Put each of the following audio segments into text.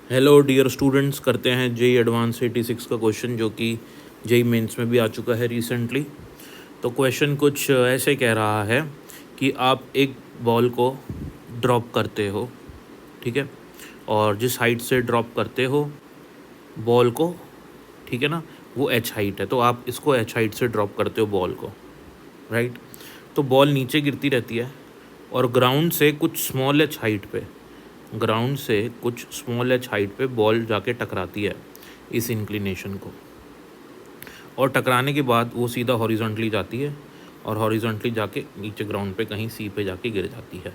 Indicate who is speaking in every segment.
Speaker 1: Hello dear students, करते हैं JEE advance 86 का क्वेश्चन जो कि जेई मेंस में भी आ चुका है रिसेंटली। तो क्वेश्चन कुछ ऐसे कह रहा है कि आप एक बॉल को ड्रॉप करते हो, ठीक है, और जिस हाइट से ड्रॉप करते हो बॉल को, ठीक है ना, वो एच हाइट है। तो आप इसको एच हाइट से ड्रॉप करते हो बॉल को, राइट। तो बॉल नीचे गिरती रहती है और ग्राउंड से कुछ स्मॉल एच हाइट पे बॉल जाके टकराती है इस इंक्लिनेशन को, और टकराने के बाद वो सीधा हॉरिजॉन्टली जाती है और हॉरिजॉन्टली जाके नीचे ग्राउंड पे कहीं सी पे जाके गिर जाती है,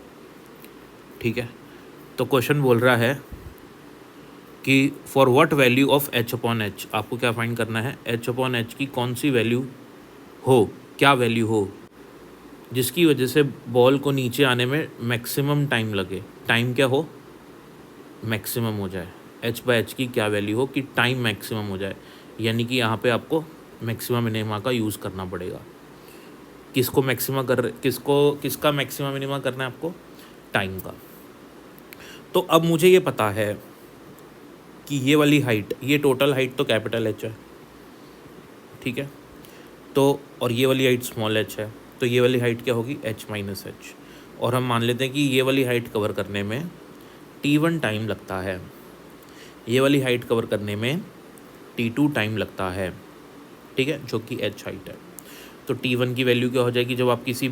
Speaker 1: ठीक है। तो क्वेश्चन बोल रहा है कि for what value of H upon H, आपको क्या फाइंड करना है, एच अपॉन एच की कौन सी वैल्यू हो, क्या वैल्यू हो जिसकी वजह से बॉल को नीचे आने में मैक्सिमम टाइम लगे। टाइम क्या हो, मैक्सिमम हो जाए। एच बाई एच की क्या वैल्यू हो कि टाइम मैक्सिमम हो जाए, यानी कि यहाँ पे आपको मैक्सिमम मिनिमा का यूज़ करना पड़ेगा। किसका मैक्सिमम मिनिमा करना है आपको, टाइम का। तो अब मुझे ये पता है कि ये वाली हाइट, ये टोटल हाइट तो कैपिटल एच है, ठीक है। तो और ये वाली हाइट स्मॉल एच है, तो ये वाली हाइट क्या होगी, एच माइनस एच। और हम मान लेते हैं कि ये वाली हाइट कवर करने में T1 टाइम लगता है, ये वाली हाइट कवर करने में T2 टाइम लगता है, ठीक है, जो कि एच हाइट है। तो T1 की वैल्यू क्या हो जाएगी, जब किसी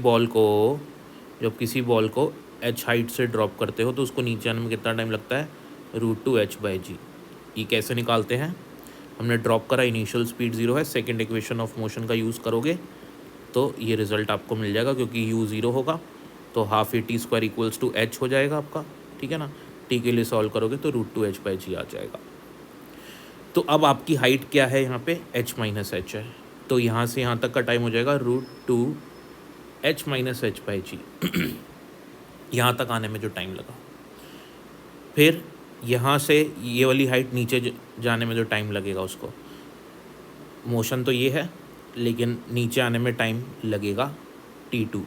Speaker 1: बॉल को एच हाइट से ड्रॉप करते हो तो उसको नीचे आने में कितना टाइम लगता है, √2h/g। ये कैसे निकालते हैं, हमने ड्रॉप करा, इनिशियल स्पीड 0 है, सेकेंड इक्वेशन ऑफ मोशन का यूज़ करोगे तो ये रिज़ल्ट आपको मिल जाएगा, क्योंकि u 0 होगा तो half AT² equals to h हो जाएगा आपका, ठीक है ना। t के लिए सॉल्व करोगे तो √2h/g आ जाएगा। तो अब आपकी हाइट क्या है यहाँ पे, h माइनस एच है, तो यहाँ से यहाँ तक का टाइम हो जाएगा √2h-h/g। यहाँ तक आने में जो टाइम लगा, फिर यहाँ से ये वाली हाइट नीचे जाने में जो टाइम लगेगा उसको, मोशन तो ये है लेकिन नीचे आने में टाइम लगेगा T2,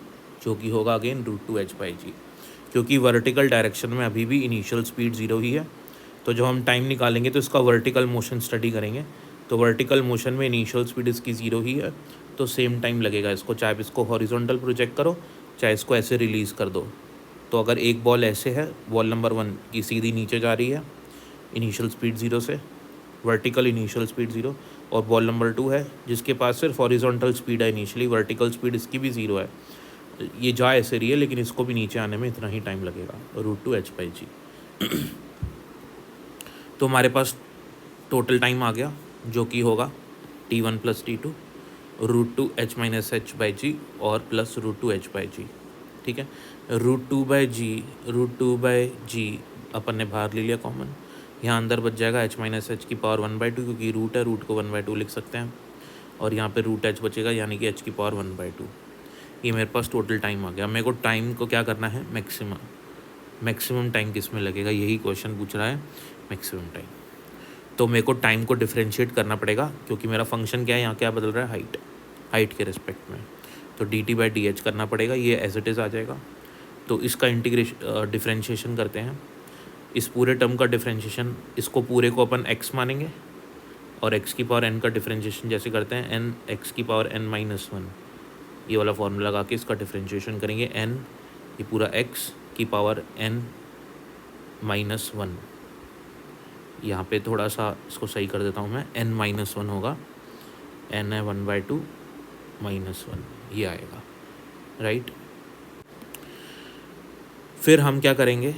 Speaker 1: जो कि होगा अगेन √2h/g, क्योंकि वर्टिकल डायरेक्शन में अभी भी इनिशियल स्पीड 0 ही है। तो जब हम टाइम निकालेंगे तो इसका वर्टिकल मोशन स्टडी करेंगे, तो वर्टिकल मोशन में इनिशियल स्पीड इसकी 0 ही है, तो सेम टाइम लगेगा इसको, चाहे इसको हॉरिजॉन्टल प्रोजेक्ट करो चाहे इसको ऐसे रिलीज़ कर दो। तो अगर एक बॉल ऐसे है, बॉल नंबर 1 की सीधी नीचे जा रही है इनिशियल स्पीड 0 से, वर्टिकल इनिशियल स्पीड 0, और बॉल नंबर 2 है जिसके पास सिर्फ हॉरिजॉन्टल स्पीड है इनिशियली, वर्टिकल स्पीड इसकी भी 0 है, ये जा ऐसे रही है लेकिन इसको भी नीचे आने में इतना ही टाइम लगेगा, √2h/g। तो हमारे पास टोटल टाइम आ गया जो कि होगा T1 + T2 √2h-h/g और प्लस √2h/g, ठीक है। √2/g अपन ने बाहर ले लिया कॉमन, यहाँ अंदर बच जाएगा h-h⁻⁴ क्योंकि रूट है, रूट को 1/2 लिख सकते हैं, और यहाँ पे √h बचेगा यानी कि h⁻⁴ ये मेरे पास टोटल टाइम आ गया। मेरे को टाइम को क्या करना है, मैक्सिमम टाइम किस में लगेगा, यही क्वेश्चन पूछ रहा है, मैक्सिमम टाइम। तो मेरे को टाइम को डिफ्रेंशिएट करना पड़ेगा, क्योंकि मेरा फंक्शन क्या है, यहाँ क्या बदल रहा है, हाइट के रिस्पेक्ट में, तो dt/dh करना पड़ेगा, ये एज इट इज़ आ जाएगा। तो इसका डिफ्रेंशिएशन करते हैं, इस पूरे टर्म का डिफ्रेंशिएशन, इसको पूरे को अपन x मानेंगे, और x⁻n का डिफ्रेंशिएशन जैसे करते हैं n x⁻n-1, ये वाला फॉर्मूला लगा के इसका डिफ्रेंशिएशन करेंगे, n ये पूरा x⁻n-1, यहाँ पे थोड़ा सा इसको सही कर देता हूँ मैं, n-1 होगा, n है 1/2 -1, ये आएगा, राइट। फिर हम क्या करेंगे,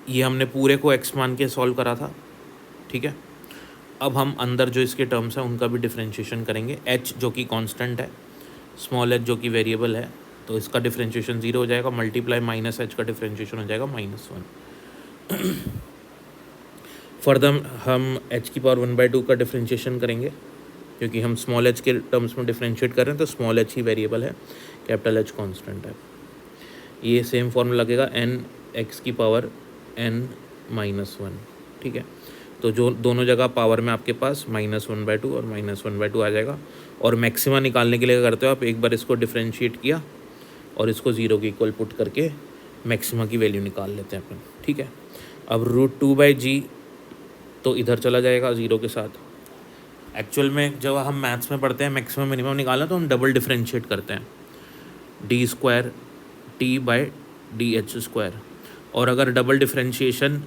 Speaker 1: ये हमने पूरे को x मान के सॉल्व करा था, ठीक है। अब हम अंदर जो इसके टर्म्स हैं उनका भी डिफ्रेंशिएशन करेंगे, h जो कि कांस्टेंट है, स्मॉल h जो कि वेरिएबल है, तो इसका डिफ्रेंशिएशन 0 हो जाएगा, मल्टीप्लाई -h का डिफ्रेंशिएशन हो जाएगा -1। फर्दर हम h⁻1/2 का डिफ्रेंशिएशन करेंगे, क्योंकि हम स्मॉल h के टर्म्स में डिफ्रेंशिएट कर रहे हैं, तो स्मॉल h ही वेरिएबल है, कैपिटल H कांस्टेंट है। ये सेम फॉर्मूला लगेगा n x⁻n-1, ठीक है। तो जो दोनों जगह पावर में आपके पास -1/2 और -1/2 आ जाएगा, और मैक्सिमा निकालने के लिए करते हो आप, एक बार इसको डिफ्रेंशिएट किया और इसको 0 के इक्वल पुट करके मैक्सिमा की वैल्यू निकाल लेते हैं अपन, ठीक है। अब √2/g तो इधर चला जाएगा ज़ीरो के साथ। एक्चुअल में जब हम मैथ्स में पढ़ते हैं मैक्सिमम मिनिमम निकालना तो हम डबल डिफरेंशिएट करते हैं, D square T by D H square. और अगर डबल डिफरेंशिएशन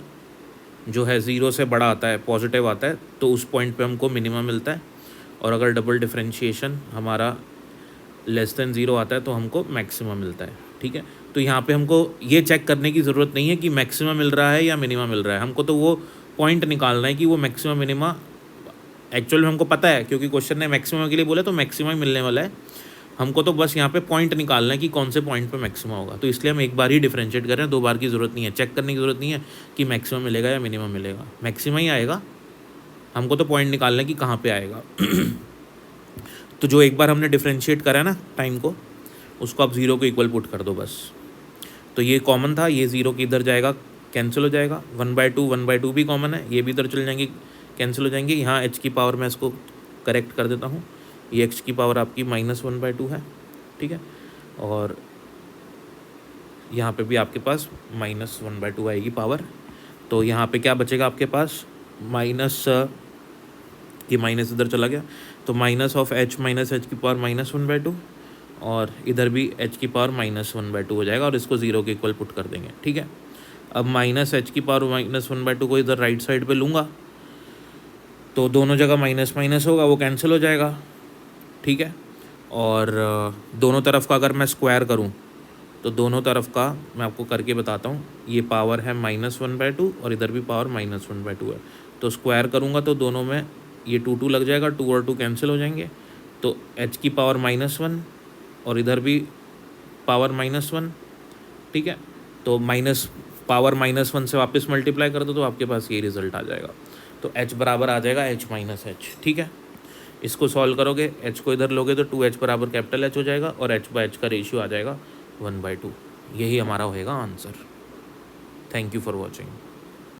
Speaker 1: जो है ज़ीरो से बड़ा आता है, पॉजिटिव आता है, तो उस पॉइंट पे हमको मिनिमम मिलता है। और अगर डबल डिफरेंशिएशन हमारा लेस देन ज़ीरो आता है तो हमको मैक्सिमम मिलता है। ठीक है, तो यहाँ पे हमको ये चेक करने की ज़रूरत नहीं है कि मैक्सिमम मिल रहा है या मिनिमम मिल रहा है, हमको तो वो पॉइंट निकालना है कि वो मैक्सिमम मिनिमा एक्चुअल में हमको पता है, क्योंकि क्वेश्चन ने मैक्सिमम के लिए बोला तो मैक्सिमम मिलने वाला है। हमको तो बस यहाँ पे पॉइंट निकालना है कि कौन से पॉइंट पे मैक्सिमम होगा। तो इसलिए हम एक बार ही डिफरेंशिएट कर रहे हैं, दो बार की ज़रूरत नहीं है, चेक करने की ज़रूरत नहीं है कि मैक्सिमम मिलेगा या मिनिमम मिलेगा, मैक्सिमम ही आएगा। हमको तो पॉइंट निकालना है कि कहाँ पे आएगा। तो जो एक बार हमने डिफरेंशिएट करा है ना टाइम को, उसको आप ज़ीरो को इक्वल पुट कर दो बस। तो ये कॉमन था, ये ज़ीरो की इधर जाएगा, कैंसिल हो जाएगा। 1/2 भी कॉमन है, ये भी इधर चल जाएंगे, कैंसिल हो जाएंगे। यहाँ एच की पावर मैं इसको करेक्ट कर देता हूँ, ये एक्स की पावर आपकी -1/2 है। ठीक है, और यहाँ पे भी आपके पास -1/2 आएगी पावर। तो यहाँ पे क्या बचेगा आपके पास, माइनस, ये माइनस इधर चला गया, तो minus of H minus H की पावर -1/2, और इधर भी एच की पावर -1/2 हो जाएगा, और इसको ज़ीरो के इक्वल पुट कर देंगे। ठीक है, अब माइनस एच की पावर -1/2 को इधर राइट साइड पे लूँगा तो दोनों जगह माइनस माइनस होगा, वो कैंसिल हो जाएगा। ठीक है, और दोनों तरफ का अगर मैं स्क्वायर करूं तो दोनों तरफ का मैं आपको करके बताता हूं। ये पावर है -1/2 और इधर भी पावर -1/2 है, तो स्क्वायर करूंगा तो दोनों में ये 2 लग जाएगा, 2 और 2 कैंसिल हो जाएंगे, तो h की पावर -1 और इधर भी पावर -1। ठीक है, तो पावर -1 से वापस मल्टीप्लाई कर दो तो आपके पास ये रिजल्ट आ जाएगा। तो h बराबर आ जाएगा h - h। ठीक है, इसको सॉल्व करोगे, h को इधर लोगे तो 2h बराबर कैपिटल H हो जाएगा, और h/h का रेशियो आ जाएगा 1/2। यही हमारा होएगा answer. Thank you for watching.